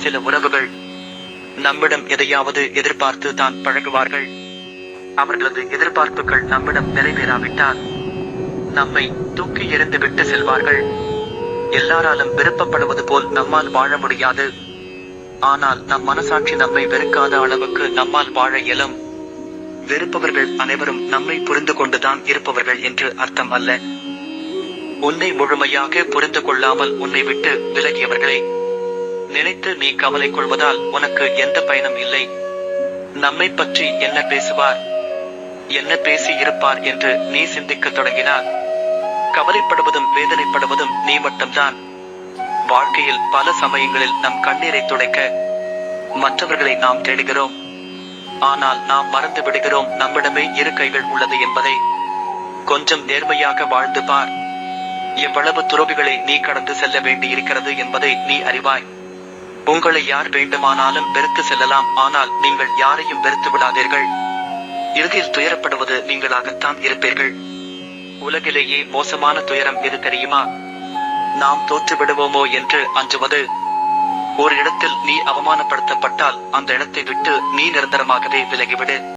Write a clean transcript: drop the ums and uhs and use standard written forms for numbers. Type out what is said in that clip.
சில உறவுகள் நம்மிடம் எதையாவது எதிர்பார்த்து தான் பழகுவார்கள். அவர்களது எதிர்பார்ப்புகள் நம்மிடம் நிறைவேறாவிட்டால் நம்மை தூக்கி எறிந்து விட்டு செல்வார்கள். எல்லாராலும் விருப்பப்படுவது போல் நம்மால் வாழ முடியாது. ஆனால் நம் மனசாட்சி நம்மை வெறுக்காத அளவுக்கு நம்மால் வாழ இயலும். வெறுப்பவர்கள் அனைவரும் நம்மை புரிந்து கொண்டுதான் இருப்பவர்கள் என்று அர்த்தம் அல்ல. உன்னை முழுமையாக புரிந்து கொள்ளாமல் உன்னை விட்டு விலகியவர்களை நினைத்து நீ கவலை கொள்வதால் உனக்கு எந்த பயனும் இல்லை. நம்மை பற்றி என்ன பேசுவார், என்ன பேசி இருப்பார் என்று நீ சிந்திக்க தொடங்கினார் கவலைப்படுவதும் வேதனைப்படுவதும் நீ மட்டும்தான். வாழ்க்கையில் பல சமயங்களில் நம் கண்ணீரை துடைக்க மற்றவர்களை நாம் தேடுகிறோம். ஆனால் நாம் மறந்து விடுகிறோம் நம்மிடமே இரு கைகள் உள்ளது என்பதை. கொஞ்சம் நேர்மையாக வாழ்ந்து பார். எவ்வளவு துரோகிகளை நீ கடந்து செல்ல வேண்டி இருக்கிறது என்பதை நீ அறிவாய். உங்களை யார் வேண்டுமானாலும் வெறுத்து செல்லலாம், ஆனால் நீங்கள் யாரையும் வெறுத்து விடாதீர்கள். இறுதியில் துயரப்படுவது நீங்களாகத்தான் இருப்பீர்கள். உலகிலேயே மோசமான துயரம் எது தெரியுமா? நாம் தோற்று விடுவோமோ என்று அஞ்சுவது. ஒரு இடத்தில் நீ அவமானப்படுத்தப்பட்டால் அந்த இடத்தை விட்டு நீ நிரந்தரமாகவே விலகிவிடு.